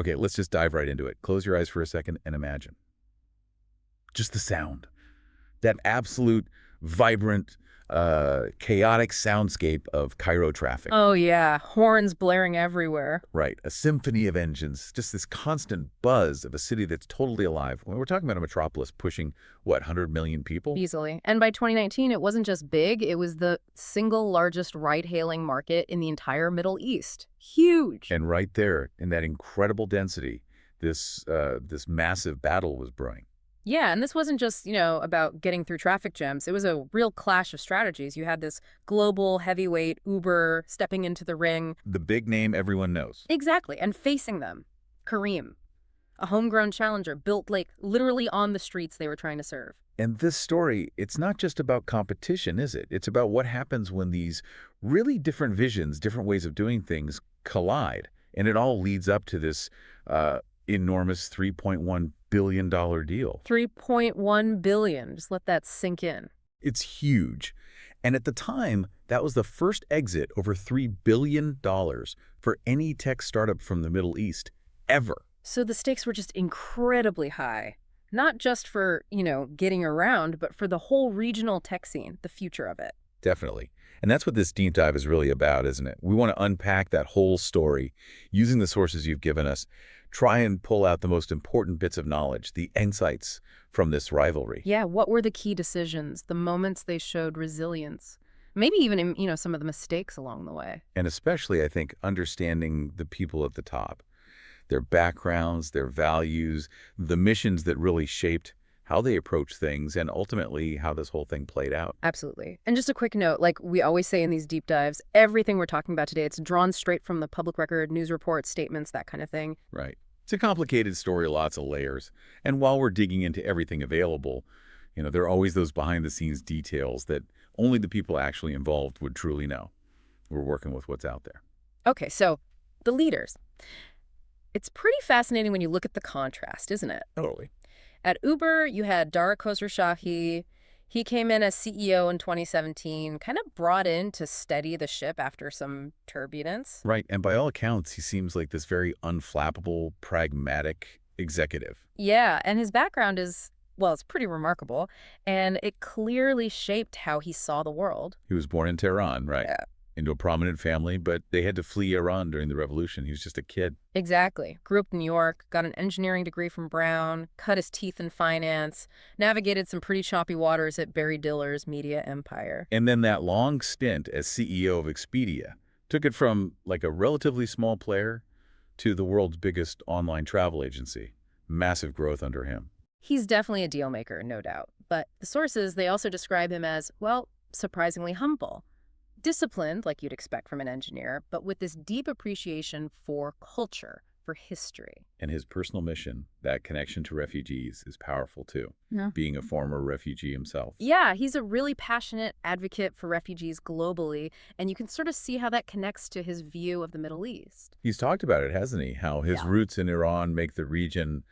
Okay, let's just dive right into it. Close your eyes for a second and imagine. Just the sound. That absolute, vibrant, chaotic soundscape of Cairo traffic. Oh, yeah. Horns blaring everywhere. Right, a symphony of engines, just this constant buzz of a city that's totally alive. When we're talking about a metropolis pushing, what, 100 million people? Easily. And by 2019, it wasn't just big, it was the single largest ride-hailing market in the entire Middle East. Huge. And right there, in that incredible density, this massive battle was brewing. Yeah, and this wasn't just, about getting through traffic jams. It was a real clash of strategies. You had this global heavyweight Uber stepping into the ring. The big name everyone knows. Exactly, and facing them, Careem, a homegrown challenger built like literally on the streets they were trying to serve. And this story, it's not just about competition, is it? It's about what happens when these really different visions, different ways of doing things collide. And it all leads up to this enormous $3.1 billion deal. 3.1 billion. Just let that sink in. It's huge. And at the time, that was the first exit over $3 billion for any tech startup from the Middle East ever. So the stakes were just incredibly high. Not just for, getting around, but for the whole regional tech scene, the future of it. Definitely. And that's what this deep dive is really about, isn't it? We want to unpack that whole story using the sources you've given us, try and pull out the most important bits of knowledge, the insights from this rivalry. Yeah, what were the key decisions, the moments they showed resilience, maybe even, some of the mistakes along the way. And especially, I think, understanding the people at the top, their backgrounds, their values, the missions that really shaped how they approach things, and ultimately how this whole thing played out. Absolutely. And just a quick note, like we always say in these deep dives, everything we're talking about today, it's drawn straight from the public record, news reports, statements, that kind of thing. Right. It's a complicated story, lots of layers. And while we're digging into everything available, there are always those behind-the-scenes details that only the people actually involved would truly know. We're working with what's out there. Okay, so the leaders. It's pretty fascinating when you look at the contrast, isn't it? Totally. At Uber, you had Dara Khosrowshahi. He came in as CEO in 2017, kind of brought in to steady the ship after some turbulence. Right, and by all accounts, he seems like this very unflappable, pragmatic executive. Yeah, and his background is, well, it's pretty remarkable, and it clearly shaped how he saw the world. He was born in Tehran, right? Yeah. Into a prominent family, but they had to flee Iran during the revolution. He was just a kid. Exactly. Grew up in New York, got an engineering degree from Brown, cut his teeth in finance, navigated some pretty choppy waters at Barry Diller's media empire. And then that long stint as CEO of Expedia took it from like a relatively small player to the world's biggest online travel agency. Massive growth under him. He's definitely a deal maker, no doubt. But the sources, they also describe him as, well, surprisingly humble. Disciplined, like you'd expect from an engineer, but with this deep appreciation for culture, for history. And his personal mission, that connection to refugees, is powerful too, Yeah. being a former refugee himself. Yeah, he's a really passionate advocate for refugees globally, and you can sort of see how that connects to his view of the Middle East. He's talked about it, hasn't he? How his Yeah. roots in Iran make the region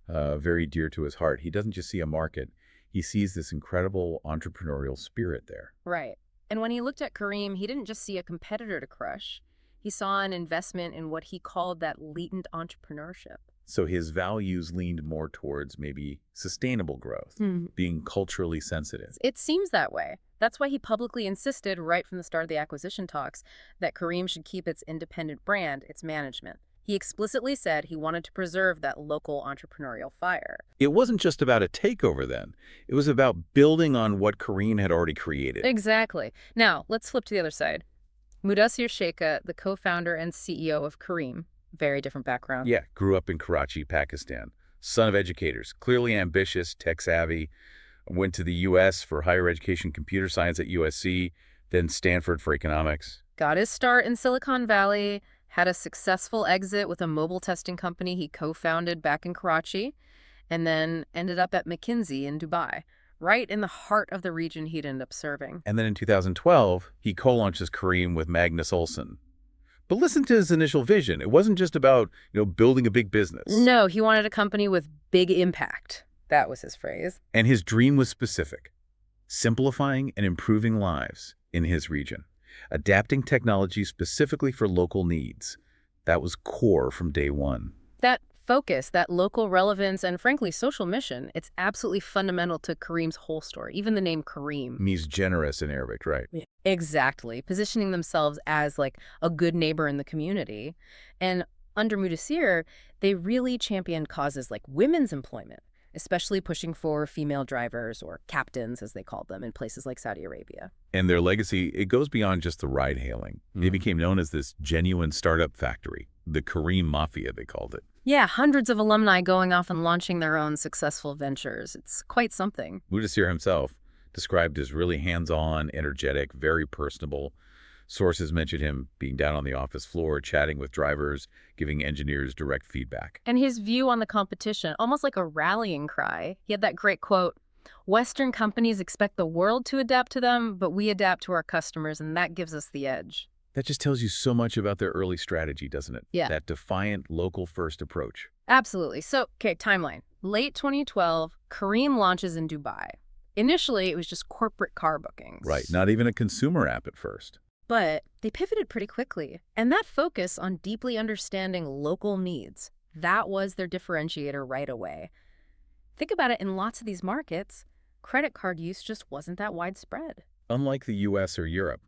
very dear to his heart. He doesn't just see a market. He sees this incredible entrepreneurial spirit there. Right. And when he looked at Careem, he didn't just see a competitor to crush. He saw an investment in what he called that latent entrepreneurship. So his values leaned more towards maybe sustainable growth, being culturally sensitive. It seems that way. That's why he publicly insisted right from the start of the acquisition talks that Careem should keep its independent brand, its management. He explicitly said he wanted to preserve that local entrepreneurial fire. It wasn't just about a takeover then. It was about building on what Careem had already created. Exactly. Now, let's flip to the other side. Mudassir Sheikha, the co-founder and CEO of Careem, very different background. Yeah, grew up in Karachi, Pakistan. Son of educators, clearly ambitious, tech-savvy. Went to the U.S. for higher education computer science at USC, then Stanford for economics. Got his start in Silicon Valley, had a successful exit with a mobile testing company he co-founded back in Karachi, and then ended up at McKinsey in Dubai, right in the heart of the region he'd end up serving. And then in 2012, he co-launches Careem with Magnus Olson. But listen to his initial vision. It wasn't just about, building a big business. No, he wanted a company with big impact. That was his phrase. And his dream was specific: simplifying and improving lives in his region, adapting technology specifically for local needs. That was core from day one. That focus, that local relevance, and frankly, social mission, it's absolutely fundamental to Careem's whole story, even the name Careem. Means generous in Arabic, right? Yeah. Exactly, positioning themselves as like a good neighbor in the community. And under Mudassir, they really championed causes like women's employment, especially pushing for female drivers or captains, as they called them, in places like Saudi Arabia. And their legacy, it goes beyond just the ride-hailing. They became known as this genuine startup factory, the Careem Mafia, they called it. Yeah, hundreds of alumni going off and launching their own successful ventures. It's quite something. Mudassir himself described as really hands-on, energetic, very personable. Sources mentioned him being down on the office floor, chatting with drivers, giving engineers direct feedback. And his view on the competition, almost like a rallying cry. He had that great quote, "Western companies expect the world to adapt to them, but we adapt to our customers, and that gives us the edge." That just tells you so much about their early strategy, doesn't it? Yeah. That defiant, local-first approach. Absolutely. So, okay, timeline. Late 2012, Careem launches in Dubai. Initially, it was just corporate car bookings. Right, not even a consumer app at first. But they pivoted pretty quickly. And that focus on deeply understanding local needs, that was their differentiator right away. Think about it, in lots of these markets, credit card use just wasn't that widespread. Unlike the US or Europe,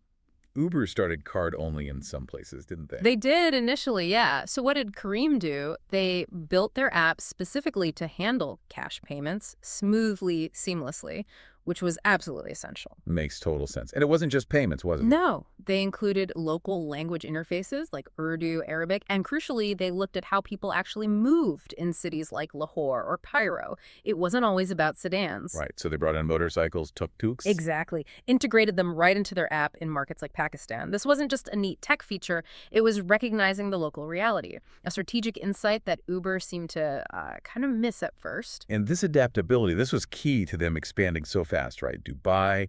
Uber started card-only in some places, didn't they? They did initially, yeah. So what did Careem do? They built their app specifically to handle cash payments smoothly, seamlessly, which was absolutely essential. Makes total sense. And it wasn't just payments, was it? No, they included local language interfaces like Urdu, Arabic, and crucially, they looked at how people actually moved in cities like Lahore or Cairo. It wasn't always about sedans. Right, so they brought in motorcycles, tuk-tuks. Exactly. Integrated them right into their app in markets like Pakistan. This wasn't just a neat tech feature, it was recognizing the local reality, a strategic insight that Uber seemed to kind of miss at first. And this adaptability, this was key to them expanding so fast, right? Dubai,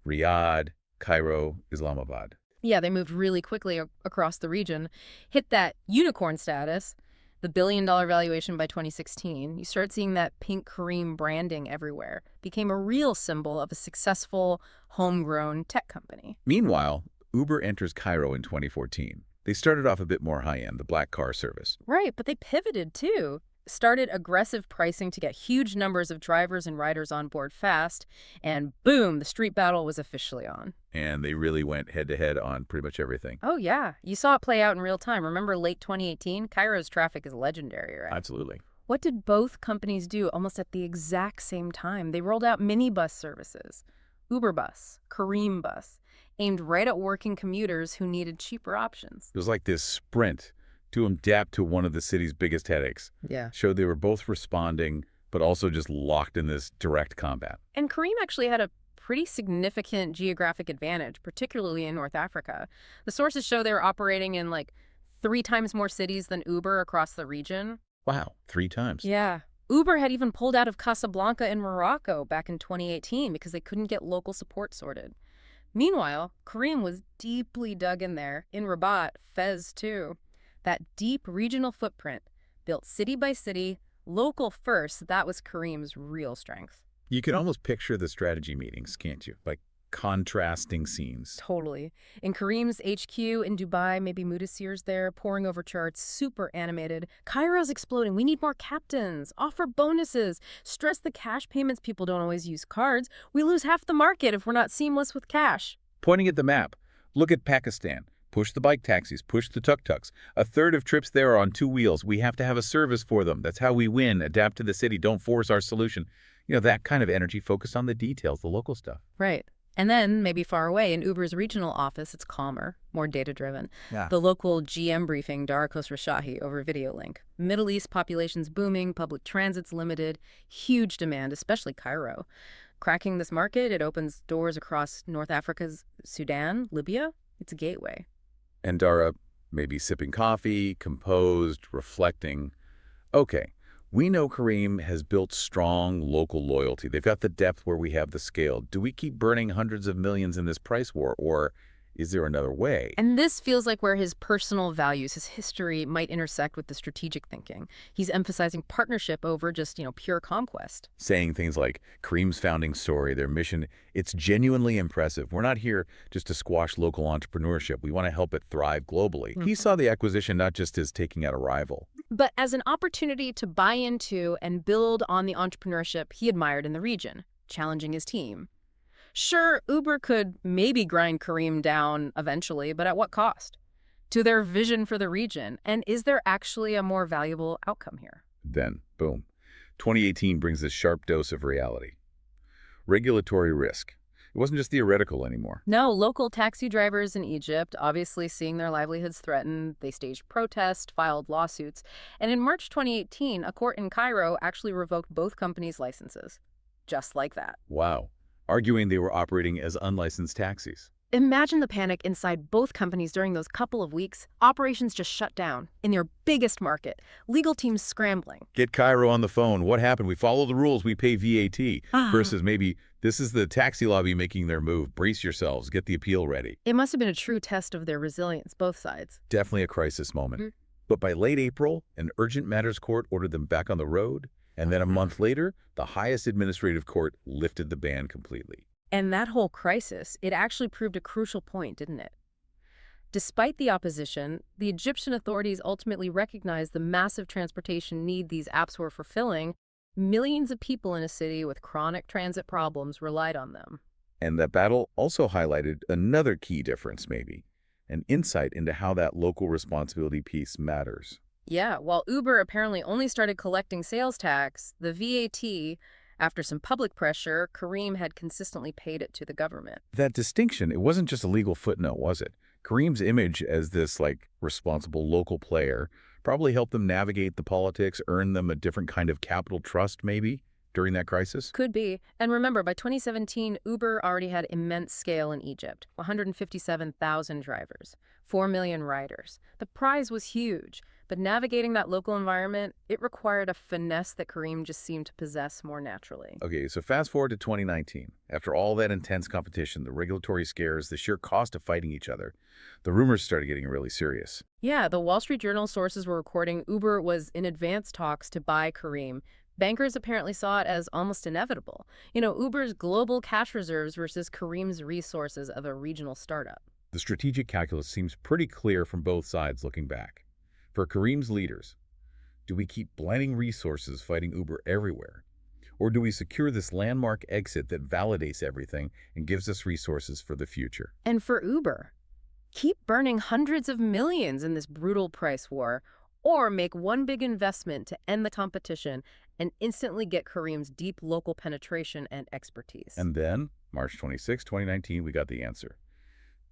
Riyadh, Cairo, Islamabad. Yeah, they moved really quickly across the region, hit that unicorn status, the billion-dollar valuation by 2016. You start seeing that pink Careem branding everywhere. Became a real symbol of a successful, homegrown tech company. Meanwhile, Uber enters Cairo in 2014. They started off a bit more high-end, the black car service. Right, but they pivoted too. Started aggressive pricing to get huge numbers of drivers and riders on board fast, and boom, the street battle was officially on. And they really went head-to-head on pretty much everything. Oh yeah, you saw it play out in real time. Remember late 2018? Cairo's traffic is legendary, right? Absolutely. What did both companies do almost at the exact same time? They rolled out minibus services, Uber Bus, Careem Bus, aimed right at working commuters who needed cheaper options. It was like this sprint to adapt to one of the city's biggest headaches. Yeah. Showed they were both responding, but also just locked in this direct combat. And Careem actually had a pretty significant geographic advantage, particularly in North Africa. The sources show they were operating in like 3 times more cities than Uber across the region. Wow, 3 times. Yeah. Uber had even pulled out of Casablanca in Morocco back in 2018 because they couldn't get local support sorted. Meanwhile, Careem was deeply dug in there, in Rabat, Fez too. That deep regional footprint, built city by city, local first, that was Careem's real strength. You can almost picture the strategy meetings, can't you? Like contrasting scenes. Totally. In Careem's HQ in Dubai, maybe Mudassir's there, pouring over charts, super animated. Cairo's exploding. We need more captains. Offer bonuses. Stress the cash payments. People don't always use cards. We lose half the market if we're not seamless with cash. Pointing at the map, look at Pakistan. Push the bike taxis, push the tuk-tuks. A third of trips there are on 2 wheels. We have to have a service for them. That's how we win. Adapt to the city. Don't force our solution. You know, that kind of energy focused on the details, the local stuff. Right. And then, maybe far away, in Uber's regional office, it's calmer, more data-driven. Yeah. The local GM briefing, Dara Khosrowshahi, over video link. Middle East population's booming, public transit's limited, huge demand, especially Cairo. Cracking this market, it opens doors across North Africa's Sudan, Libya. It's a gateway. And Dara, maybe sipping coffee, composed, reflecting. Okay, we know Careem has built strong local loyalty. They've got the depth where we have the scale. Do we keep burning hundreds of millions in this price war, or is there another way? And this feels like where his personal values, his history, might intersect with the strategic thinking. He's emphasizing partnership over just, pure conquest. Saying things like Careem's founding story, their mission, it's genuinely impressive. We're not here just to squash local entrepreneurship. We want to help it thrive globally. He saw the acquisition not just as taking out a rival. but as an opportunity to buy into and build on the entrepreneurship he admired in the region, challenging his team. Sure, Uber could maybe grind Careem down eventually, but at what cost? To their vision for the region, and is there actually a more valuable outcome here? Then, boom, 2018 brings this sharp dose of reality. Regulatory risk. It wasn't just theoretical anymore. No, local taxi drivers in Egypt, obviously seeing their livelihoods threatened, they staged protests, filed lawsuits, and in March 2018, a court in Cairo actually revoked both companies' licenses. Just like that. Wow. Arguing they were operating as unlicensed taxis. Imagine the panic inside both companies during those couple of weeks. Operations just shut down in their biggest market. Legal teams scrambling. Get Cairo on the phone. What happened? We follow the rules. We pay VAT. Versus maybe this is the taxi lobby making their move. Brace yourselves. Get the appeal ready. It must have been a true test of their resilience, both sides. Definitely a crisis moment. But by late April, an urgent matters court ordered them back on the road. And then a month later, the highest administrative court lifted the ban completely. And that whole crisis, it actually proved a crucial point, didn't it? Despite the opposition, the Egyptian authorities ultimately recognized the massive transportation need these apps were fulfilling. Millions of people in a city with chronic transit problems relied on them. And that battle also highlighted another key difference, maybe, an insight into how that local responsibility piece matters. Yeah, while Uber apparently only started collecting sales tax, the VAT, after some public pressure, Careem had consistently paid it to the government. That distinction, it wasn't just a legal footnote, was it? Careem's image as this, responsible local player probably helped them navigate the politics, earn them a different kind of capital trust, maybe, during that crisis? Could be. And remember, by 2017, Uber already had immense scale in Egypt, 157,000 drivers, 4 million riders. The prize was huge, but navigating that local environment, it required a finesse that Careem just seemed to possess more naturally. Okay, so fast forward to 2019. After all that intense competition, the regulatory scares, the sheer cost of fighting each other, the rumors started getting really serious. Yeah, the Wall Street Journal sources were reporting Uber was in advanced talks to buy Careem. Bankers apparently saw it as almost inevitable. Uber's global cash reserves versus Careem's resources of a regional startup. The strategic calculus seems pretty clear from both sides looking back. For Careem's leaders, do we keep blending resources fighting Uber everywhere? Or do we secure this landmark exit that validates everything and gives us resources for the future? And for Uber, keep burning hundreds of millions in this brutal price war, or make one big investment to end the competition and instantly get Careem's deep local penetration and expertise. And then, March 26, 2019, we got the answer.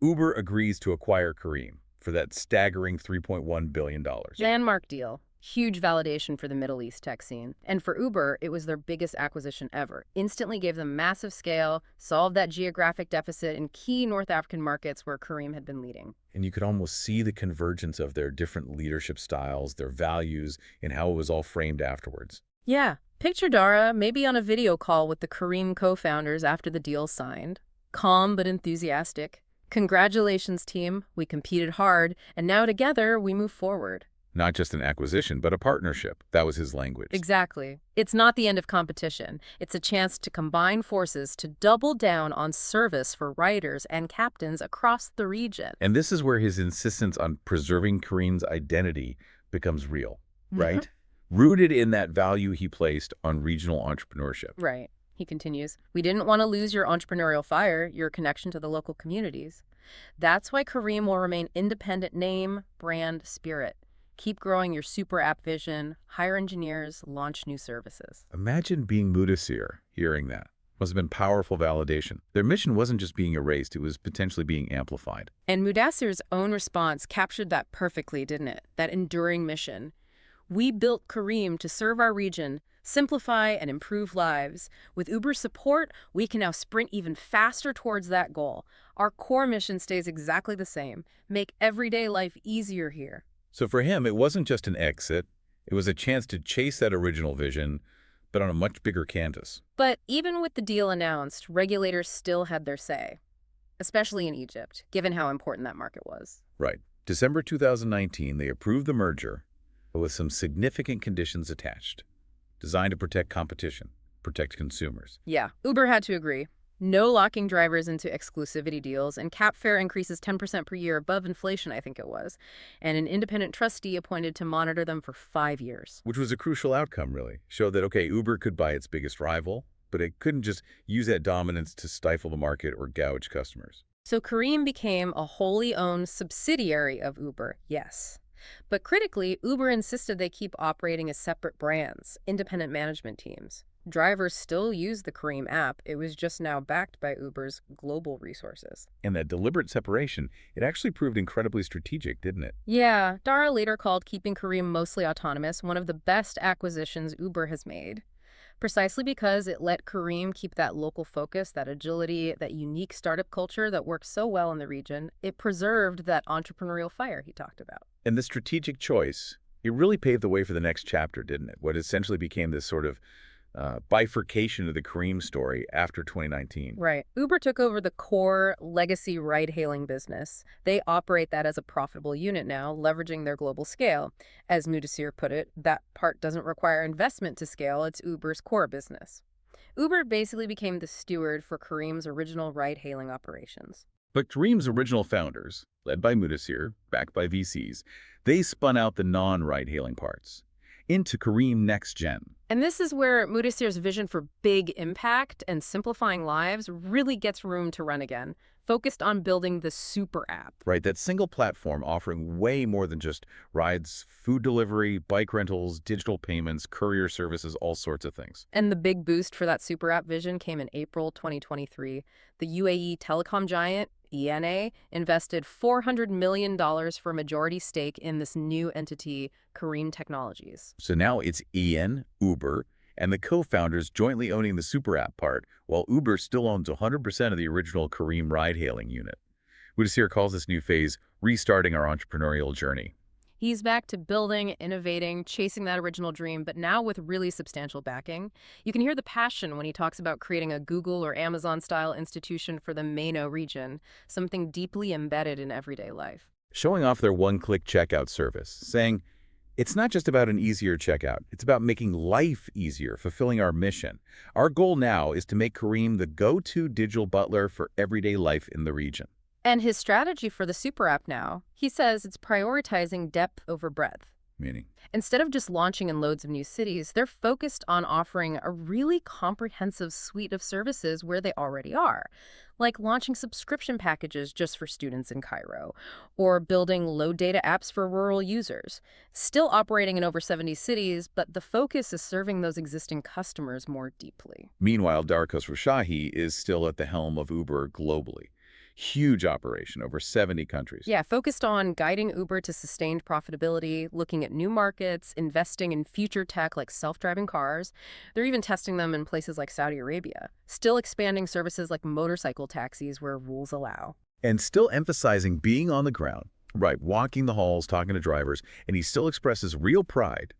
Uber agrees to acquire Careem for that staggering $3.1 billion. Landmark deal. Huge validation for the Middle East tech scene. And for Uber, it was their biggest acquisition ever. Instantly gave them massive scale, solved that geographic deficit in key North African markets where Careem had been leading. And you could almost see the convergence of their different leadership styles, their values, and how it was all framed afterwards. Yeah. Picture Dara maybe on a video call with the Careem co-founders after the deal signed. Calm but enthusiastic. Congratulations, team. We competed hard, and now together we move forward. Not just an acquisition, but a partnership. That was his language. Exactly. It's not the end of competition. It's a chance to combine forces to double down on service for riders and captains across the region. And this is where his insistence on preserving Careem's identity becomes real, right? Rooted in that value he placed on regional entrepreneurship. Right. He continues, we didn't want to lose your entrepreneurial fire, your connection to the local communities. That's why Careem will remain independent name, brand, spirit. Keep growing your super app vision, hire engineers, launch new services. Imagine being Mudassir, hearing that. Must have been powerful validation. Their mission wasn't just being erased, it was potentially being amplified. And Mudassir's own response captured that perfectly, didn't it? That enduring mission. We built Careem to serve our region, simplify and improve lives. With Uber's support, we can now sprint even faster towards that goal. Our core mission stays exactly the same. Make everyday life easier here. So for him, it wasn't just an exit. It was a chance to chase that original vision, but on a much bigger canvas. But even with the deal announced, regulators still had their say, especially in Egypt, given how important that market was. Right. December 2019, they approved the merger, but with some significant conditions attached, designed to protect competition, protect consumers. Yeah, Uber had to agree. No locking drivers into exclusivity deals, and cap fare increases 10% per year above inflation, I think it was, and an independent trustee appointed to monitor them for 5 years. Which was a crucial outcome, really. Showed that, okay, Uber could buy its biggest rival, but it couldn't just use that dominance to stifle the market or gouge customers. So Careem became a wholly owned subsidiary of Uber, yes. But critically, Uber insisted they keep operating as separate brands, independent management teams. Drivers still use the Careem app. It was just now backed by Uber's global resources. And that deliberate separation, it actually proved incredibly strategic, didn't it? Yeah, Dara later called keeping Careem mostly autonomous one of the best acquisitions Uber has made. Precisely because it let Careem keep that local focus, that agility, that unique startup culture that works so well in the region. It preserved that entrepreneurial fire he talked about. And the strategic choice, it really paved the way for the next chapter, didn't it? What essentially became this sort of bifurcation of the Careem story after 2019. Right. Uber took over the core legacy ride-hailing business. They operate that as a profitable unit now, leveraging their global scale. As Mudassir put it, that part doesn't require investment to scale. It's Uber's core business. Uber basically became the steward for Careem's original ride-hailing operations. But Careem's original founders, led by Mudassir, backed by VCs, they spun out the non-ride-hailing parts into Careem Next Gen. And this is where Mudassir's vision for big impact and simplifying lives really gets room to run again, focused on building the super app. Right, that single platform offering way more than just rides, food delivery, bike rentals, digital payments, courier services, all sorts of things. And the big boost for that super app vision came in April 2023. The UAE telecom giant, ENA, invested $400 million for a majority stake in this new entity, Careem Technologies. So now it's Uber, and the co-founders jointly owning the super app part, while Uber still owns 100% of the original Careem ride-hailing unit. Mudassir calls this new phase restarting our entrepreneurial journey. He's back to building, innovating, chasing that original dream, but now with really substantial backing. You can hear the passion when he talks about creating a Google or Amazon-style institution for the MENA region, something deeply embedded in everyday life. Showing off their one-click checkout service, saying, it's not just about an easier checkout, it's about making life easier, fulfilling our mission. Our goal now is to make Careem the go-to digital butler for everyday life in the region. And his strategy for the super app now, he says it's prioritizing depth over breadth. Meaning? Instead of just launching in loads of new cities, they're focused on offering a really comprehensive suite of services where they already are, like launching subscription packages just for students in Cairo, or building low-data apps for rural users. Still operating in over 70 cities, but the focus is serving those existing customers more deeply. Meanwhile, Dara Khosrowshahi is still at the helm of Uber globally. Huge operation, over 70 countries. Yeah, focused on guiding Uber to sustained profitability, looking at new markets, investing in future tech like self-driving cars. They're even testing them in places like Saudi Arabia, still expanding services like motorcycle taxis where rules allow. And still emphasizing being on the ground, right, walking the halls, talking to drivers, and he still expresses real pride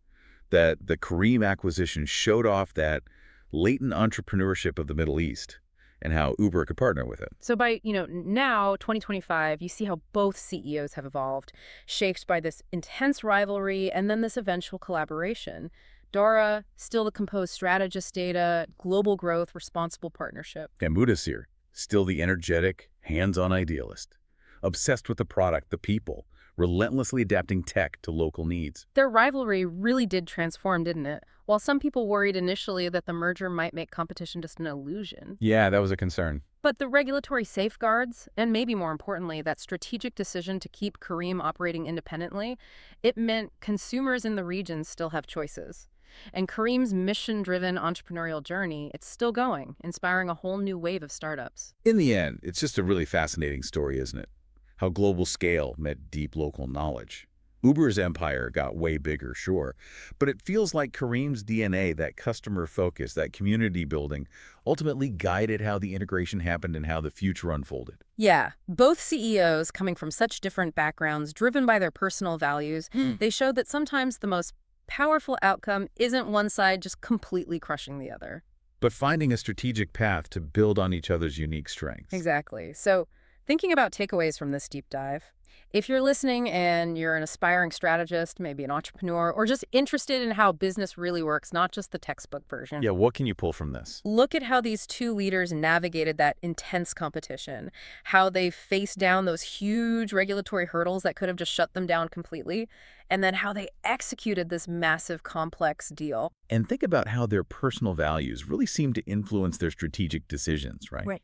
that the Careem acquisition showed off that latent entrepreneurship of the Middle East and how Uber could partner with it. So by, now, 2025, you see how both CEOs have evolved, shaped by this intense rivalry and then this eventual collaboration. Dara, still the composed strategist data, global growth, responsible partnership. And Mudassir, still the energetic, hands-on idealist, obsessed with the product, the people, relentlessly adapting tech to local needs. Their rivalry really did transform, didn't it? While some people worried initially that the merger might make competition just an illusion. Yeah, that was a concern. But the regulatory safeguards, and maybe more importantly, that strategic decision to keep Careem operating independently, it meant consumers in the region still have choices. And Careem's mission-driven entrepreneurial journey, it's still going, inspiring a whole new wave of startups. In the end, it's just a really fascinating story, isn't it? How global scale met deep local knowledge. Uber's empire got way bigger, sure, but it feels like Careem's DNA, that customer focus, that community building, ultimately guided how the integration happened and how the future unfolded. Yeah, both CEOs coming from such different backgrounds, driven by their personal values, they showed that sometimes the most powerful outcome isn't one side just completely crushing the other. But finding a strategic path to build on each other's unique strengths. Exactly. So, thinking about takeaways from this deep dive, If you're listening and you're an aspiring strategist, maybe an entrepreneur, or just interested in how business really works, not just the textbook version, Yeah, what can you pull from this? look at how these two leaders navigated that intense competition, how they faced down those huge regulatory hurdles that could have just shut them down completely, and then how they executed this massive, complex deal. And think about how their personal values really seem to influence their strategic decisions, right? Right.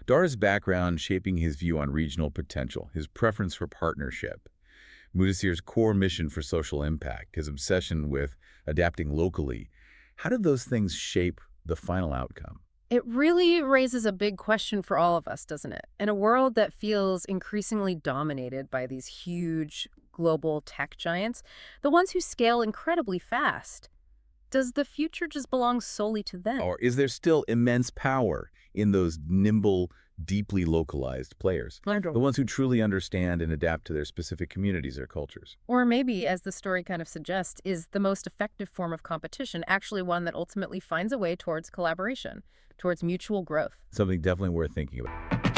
Dara's background shaping his view on regional potential, his preference for partnership, Mudassir's core mission for social impact, his obsession with adapting locally. How did those things shape the final outcome? It really raises a big question for all of us, doesn't it? In a world that feels increasingly dominated by these huge global tech giants, the ones who scale incredibly fast, does the future just belong solely to them? Or is there still immense power in those nimble, deeply localized players? The ones who truly understand and adapt to their specific communities or cultures. Or maybe, as the story kind of suggests, is the most effective form of competition actually one that ultimately finds a way towards collaboration, towards mutual growth? Something definitely worth thinking about.